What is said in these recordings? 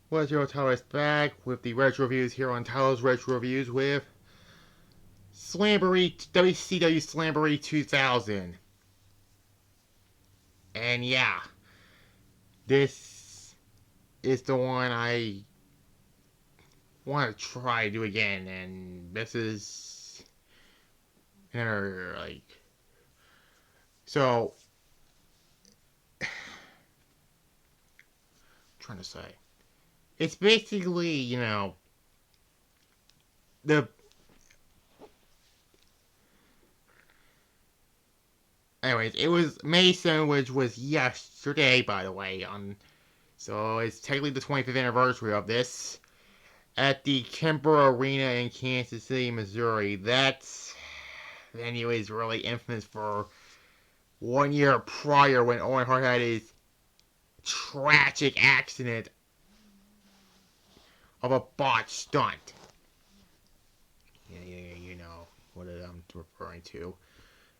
What's your Tyler's back with the retro reviews here on Tyler's Retro Reviews with Slamboree, WCW Slamboree 2000. And yeah, this is the one I want to try to do again. And this is another, so, trying to say. It's basically, the anyways, it was May 7th, which was yesterday, by the way. So it's technically the 25th anniversary of this at the Kemper Arena in Kansas City, Missouri. That venue is really infamous for 1 year prior when Owen Hart had his tragic accident of a botched stunt. Yeah, you know what I'm referring to.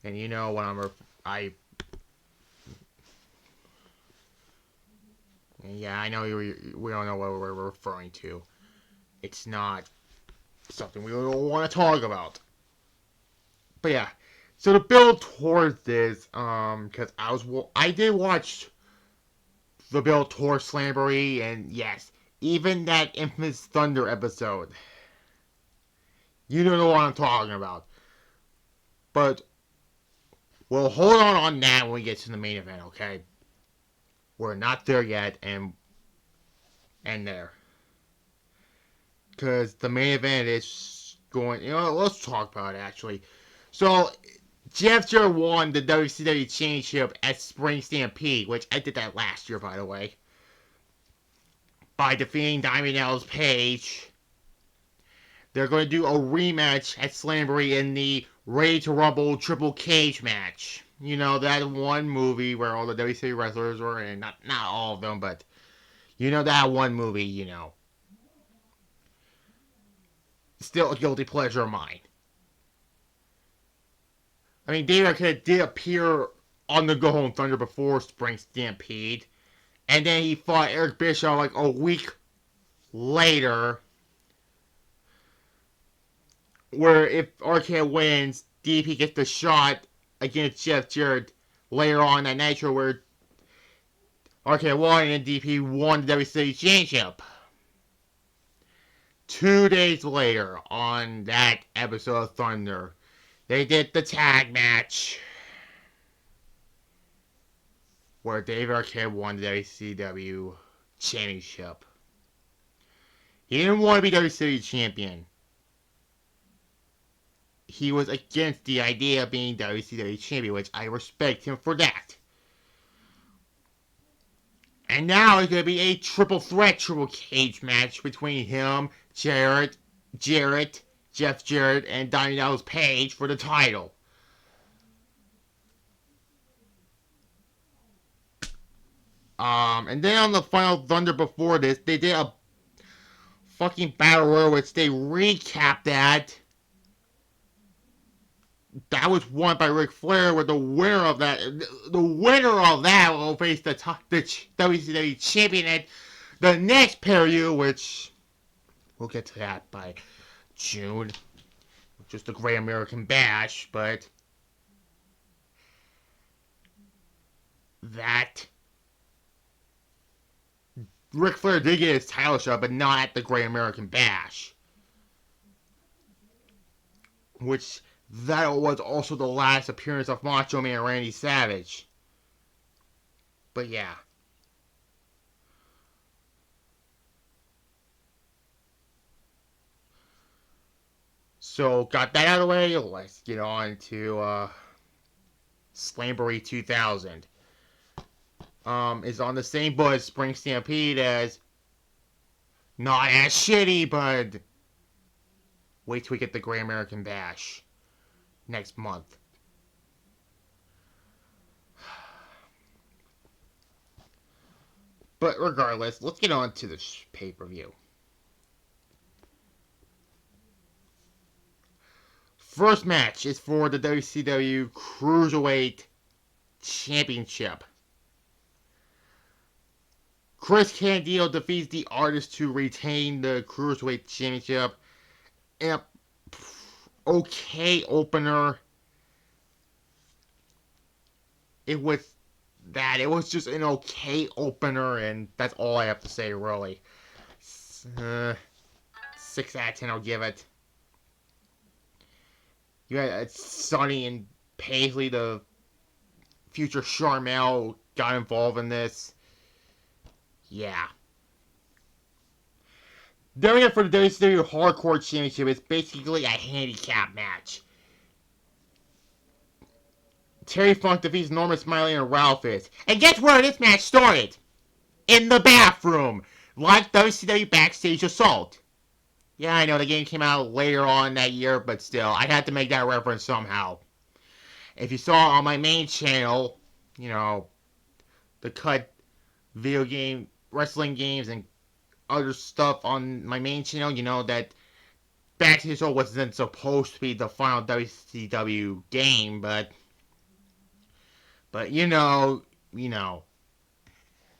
And you know what I know we don't know what we're referring to. It's not something we don't want to talk about. But yeah, so to build towards this, because I did watch the build towards Slamboree, and yes, even that infamous Thunder episode, you don't know what I'm talking about. But we'll hold on that when we get to the main event, okay? We're not there yet, and there. Because the main event is going, let's talk about it, actually. So, Jeff Jarrett won the WCW Championship at Spring Stampede, which I did that last year, by the way, by defeating Diamond Dallas Page. They're going to do a rematch at Slamboree in the Ready to Rumble Triple Cage match. You know, that one movie where all the WCW wrestlers were in. Not all of them, but you know that one movie, Still a guilty pleasure of mine. I mean, David Arquette did appear on the Go Home Thunder before Spring Stampede. And then he fought Eric Bischoff like a week later. Where if Arquette wins, DP gets the shot against Jeff Jarrett later on that Nitro where Arquette won and DP won the WCW Championship. 2 days later on that episode of Thunder, they did the tag match where Dave Arquette won the WCW Championship. He didn't want to be WCW Champion. He was against the idea of being WCW Champion, which I respect him for that. And now it's going to be a triple threat triple cage match between him, Jeff Jarrett, and Diamond Dallas Page for the title. And then on the final Thunder before this, they did a fucking battle royal, which they recapped that. That was won by Ric Flair, with the winner of that will face the WCW champion at the next pay-per-view, which we'll get to that by June. Just the Great American Bash, but that Ric Flair did get his title shot, but not at the Great American Bash. Which that was also the last appearance of Macho Man Randy Savage. But yeah. So, got that out of the way, let's get on to Slamboree 2000. Is on the same boat as Spring Stampede as not as shitty, but wait till we get the Great American Bash next month. But regardless, let's get on to the pay-per-view. First match is for the WCW Cruiserweight Championship. Chris Candido defeats the Artist to retain the Cruiserweight Championship in a okay opener. It was that. It was just an okay opener, and that's all I have to say, really. 6 out of 10 I'll give it. You had Sonny and Paisley, the future Charmel, got involved in this. Yeah. Then we for the WCW Hardcore Championship. It's basically a handicap match. Terry Funk defeats Norman Smiley and Ralph is. And guess where this match started? In the bathroom. Like WCW Backstage Assault. Yeah, I know the game came out later on that year, but still, I had to make that reference somehow. If you saw on my main channel, you know, the cut video game, wrestling games, and other stuff on my main channel, you know that Backstage Assault wasn't supposed to be the final WCW game, but you know,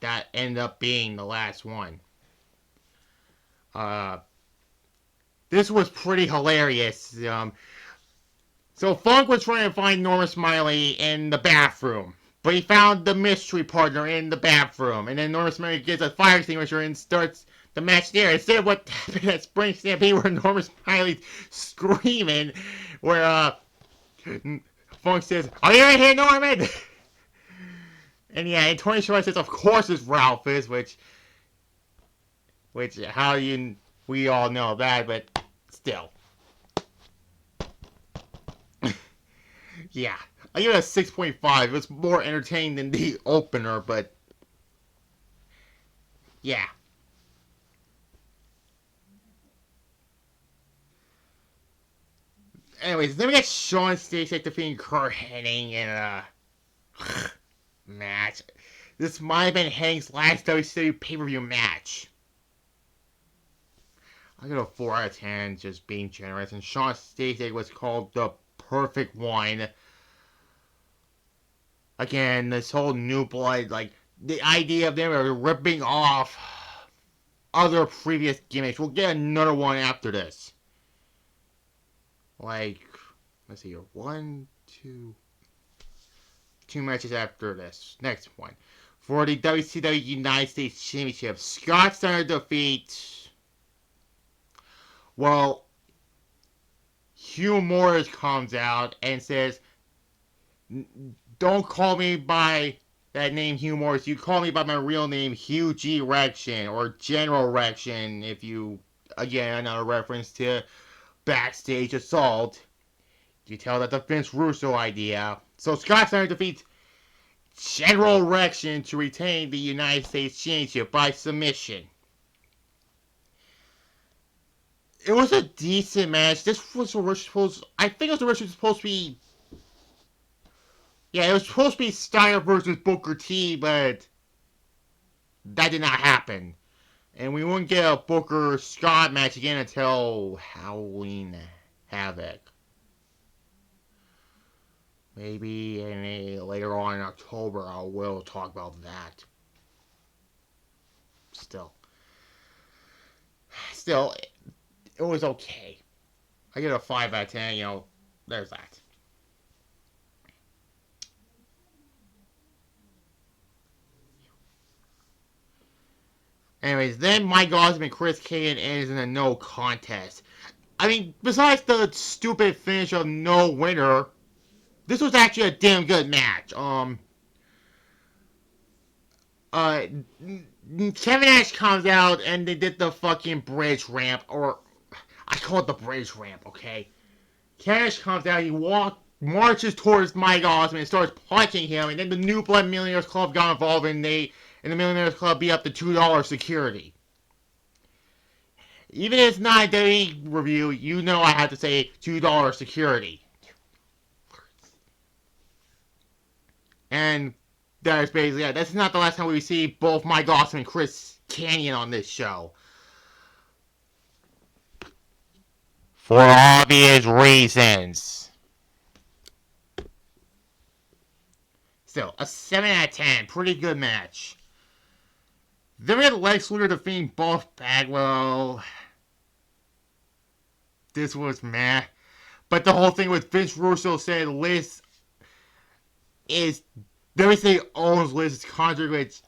that ended up being the last one. This was pretty hilarious. So Funk was trying to find Norma Smiley in the bathroom, but he found the mystery partner in the bathroom, and then Norma Smiley gets a fire extinguisher and starts the match there. Instead of what happened at Spring Stampede, where Norma Smiley's screaming, where Funk says, "Are you right here, Norman?" And yeah, and Tony Schiavone says, "Of course it's Ralph is," which how we all know that, but still. Yeah, I give it a 6.5. It was more entertaining than the opener, but yeah. Anyways, then we got Shawn Stasiak defeating Kurt Hennig in a match. This might have been Hennig's last WCW pay-per-view match. I give it a 4 out of 10, just being generous. And Shawn Stasiak was called the perfect one. Again, this whole New Blood, like, the idea of them ripping off other previous gimmicks. We'll get another one after this. Like, let's see here. 2 matches after this. Next one. For the WCW United States Championship, Scott Steiner defeats, well, Hugh Morris comes out and says, "Don't call me by that name, Hugh Morris. You call me by my real name, Hugh G. Rection, or General Rection," if you, again, another reference to Backstage Assault. You tell that the Vince Russo idea. So Scott Steiner defeats General Rection to retain the United States Championship by submission. It was a decent match. This was supposed, I think it was originally supposed to be, yeah, it was supposed to be Steiner versus Booker T, but that did not happen. And we wouldn't get a Booker Scott match again until Halloween Havoc. Maybe later on in October I will talk about that. Still, it was okay. I get a 5 out of 10, you know, there's that. Anyways, then Mike Awesome and Chris Kanyon ends in a no contest. I mean, besides the stupid finish of no winner, this was actually a damn good match. Kevin Nash comes out and they did the fucking bridge ramp, or I call it the bridge ramp, okay? Kevin Nash comes out, he marches towards Mike Awesome and starts punching him, and then the New Blood Millionaires Club got involved and the Millionaires Club beat up the $2 security. Even if it's not a daily review, you know I have to say $2 security. And that is basically it. That's not the last time we see both Mike Awesome and Chris Kanyon on this show. For obvious reasons. Still, a 7 out of 10. Pretty good match. Then we had Lex Luger defeating Buff Bagwell. This was meh. But the whole thing with Vince Russo said Liz is WCW owns Liz's contract, which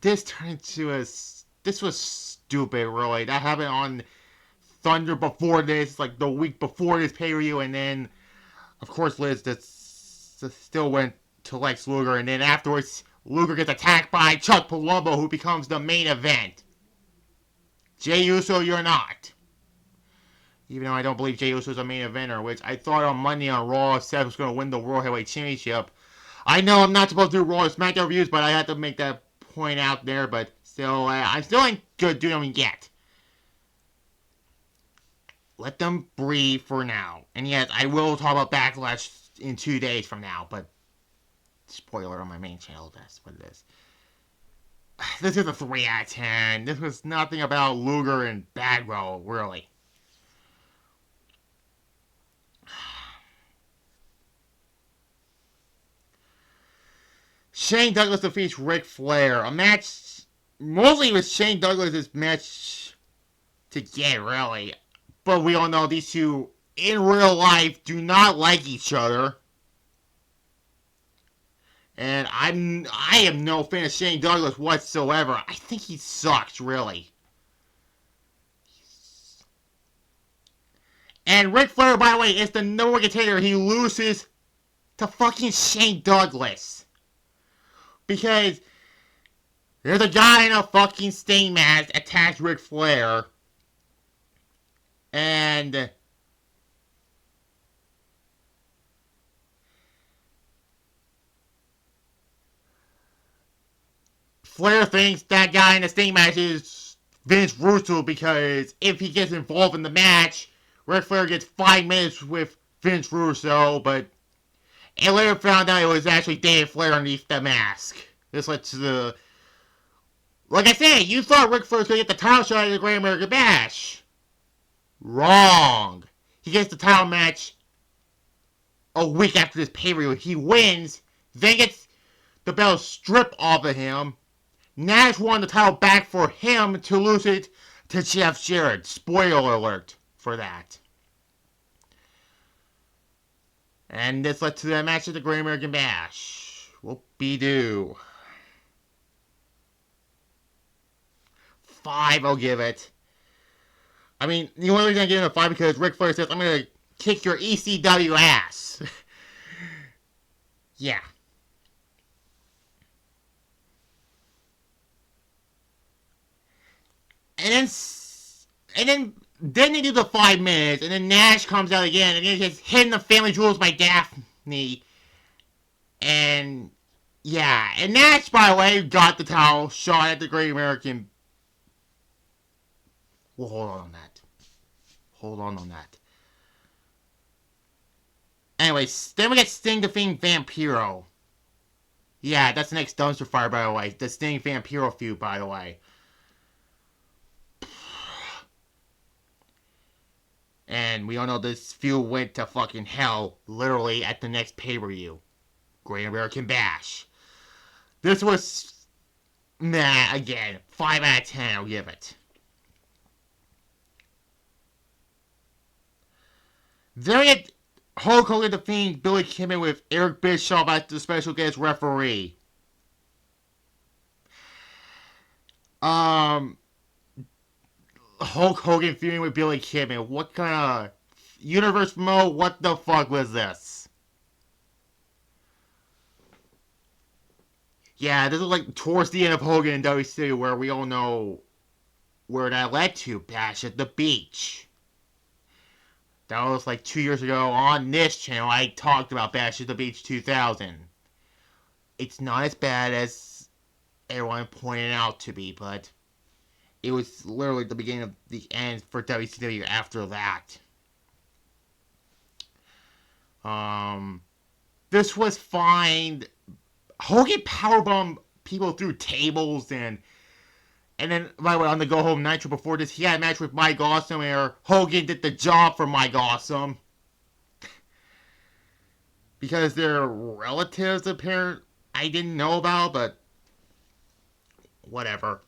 this turned into a. This was stupid, really. That happened on Thunder before this, like the week before this pay-per-view, and then, of course, Liz just still went to Lex Luger, and then afterwards, Luger gets attacked by Chuck Palumbo, who becomes the main event. Jey Uso, you're not. Even though I don't believe Jey Uso's a main eventer, which I thought on Monday on Raw, Seth was going to win the World Heavyweight Championship. I know I'm not supposed to do Raw SmackDown reviews, but I had to make that point out there, but still, I still ain't good doing them yet. Let them breathe for now. And yes, I will talk about Backlash in 2 days from now, but spoiler on my main channel, that's what it is. This is a 3 out of 10. This was nothing about Luger and Bagwell, really. Shane Douglas defeats Ric Flair. A match, mostly with Shane Douglas' match to get, really. But we all know these two, in real life, do not like each other. And I am no fan of Shane Douglas whatsoever. I think he sucks, really. And Ric Flair, by the way, is the number one contender. He loses to fucking Shane Douglas. Because there's a guy in a fucking stain mask attacks Ric Flair. And Flair thinks that guy in the stain mask is Vince Russo, because if he gets involved in the match, Ric Flair gets 5 minutes with Vince Russo, but it later found out it was actually David Flair underneath the mask. This led to the... Like I said, you thought Ric Flair was going to get the title shot at the Great American Bash. Wrong. He gets the title match a week after this pay-per-view. He wins, then gets the belt stripped off of him. Nash won the title back for him to lose it to Jeff Jarrett. Spoiler alert for that. And this led to the match at the Great American Bash. Whoop-de-doo. 5, I'll give it. I mean, the only reason I give it a 5 because Ric Flair says, I'm going to kick your ECW ass. Yeah. And then they do the 5 minutes, and then Nash comes out again, and then he's hitting the family jewels by Daphne. And, yeah. And Nash, by the way, got the title shot at the Great American. Well, hold on that. Hold on that. Anyways, then we get Sting defeating Vampiro. Yeah, that's the next dumpster fire, by the way. The Sting Vampiro feud, by the way. And we all know this feud went to fucking hell, literally, at the next pay-per-view. Great American Bash. This was... Nah, again. 5 out of 10, I'll give it. Then we had Hulk Hogan defeating Billy Kidman with Eric Bischoff as the special guest referee. Hulk Hogan feuding with Billy Kidman. What kind of universe mode? What the fuck was this? Yeah, this is like towards the end of Hogan and WCW, where we all know where that led to. Bash at the Beach. That was like 2 years ago on this channel. I talked about Bash at the Beach 2000. It's not as bad as everyone pointed out to be, but it was literally the beginning of the end for WCW after that. This was fine. Hogan powerbombed people through tables, and then, by the way, on the Go Home Nitro before this, he had a match with Mike Awesome where Hogan did the job for Mike Awesome. Because they're relatives, apparently. I didn't know about, but whatever.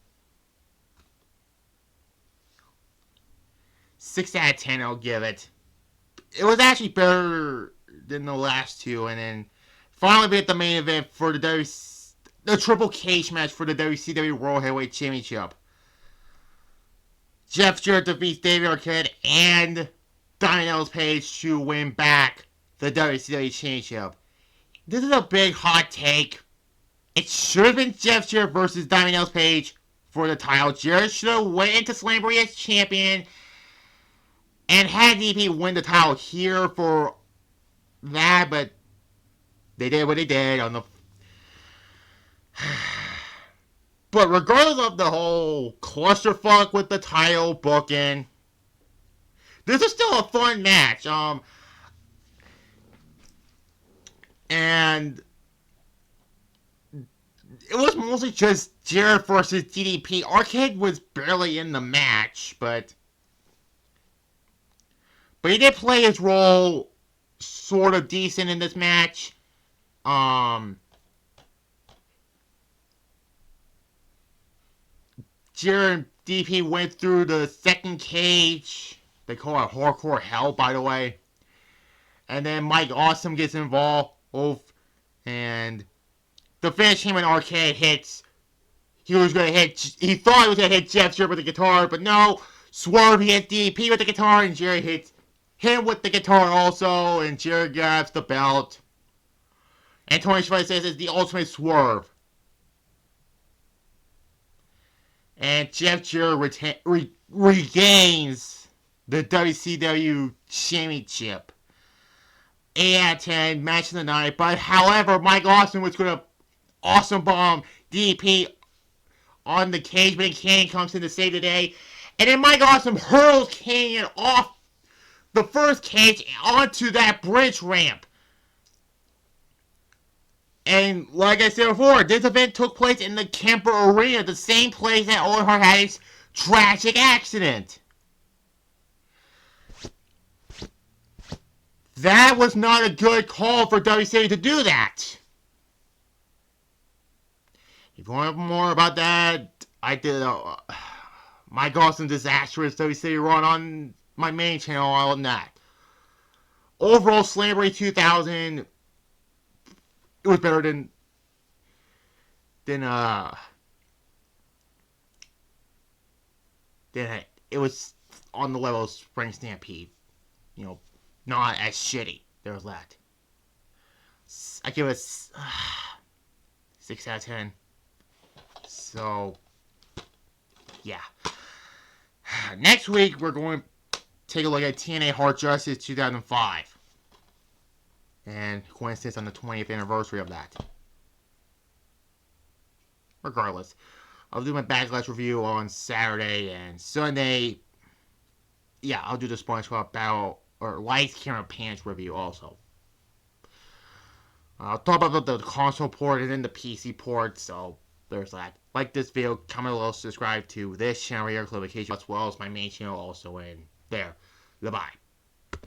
6 out of 10 I'll give it. It was actually better than the last two, and then finally we get the main event for the triple cage match for the WCW World Heavyweight Championship. Jeff Jarrett defeats David Arquette and Daniels Page to win back the WCW Championship. This is a big hot take. It should have been Jeff Jarrett versus Daniels Page for the title. Jarrett should have went into Slamboree as champion and had DP win the title here for that, but they did what they did on the. But regardless of the whole clusterfuck with the title booking, this is still a fun match. And it was mostly just Jarrett versus DDP. Arcade was barely in the match, but he did play his role sort of decent in this match. Jarrett and DP went through the second cage. They call it Hardcore Hell, by the way. And then Mike Awesome gets involved. And the finish him and Arcade hits. He thought he was going to hit Jeff Jarrett with the guitar, but no. Swerve hits DP with the guitar, and Jarrett hits him with the guitar also, and Jarrett grabs the belt. And Tony Schiavone says it's the ultimate swerve. And Jeff Jarrett regains the WCW Championship. 8 out of 10, match of the night. But however, Mike Awesome was going to awesome bomb DP on the cage, but Kane comes in to save the day. And then Mike Awesome hurls Kane off the first cage onto that bridge ramp. And like I said before, this event took place in the Kemper Arena, the same place that Owen Hart had his tragic accident. That was not a good call for WCW to do that. If you want more about that, I did Mike Awesome Disastrous WCW run on my main channel on that. Overall, Slamboree 2000, it was better than it was on the level of Spring Stampede. You know, not as shitty. There was that. I give it 6 out of 10. So, yeah. Next week, we're going to take a look at TNA Hard Justice 2005. And coincidence on the 20th anniversary of that. Regardless, I'll do my Backlash review on Saturday and Sunday. Yeah, I'll do the SpongeBob Battle or Lights, Camera, Pants review also. I'll talk about the console port and then the PC port, so there's that. Like this video, comment below, subscribe to this channel here, as well as my main channel also in there. Goodbye.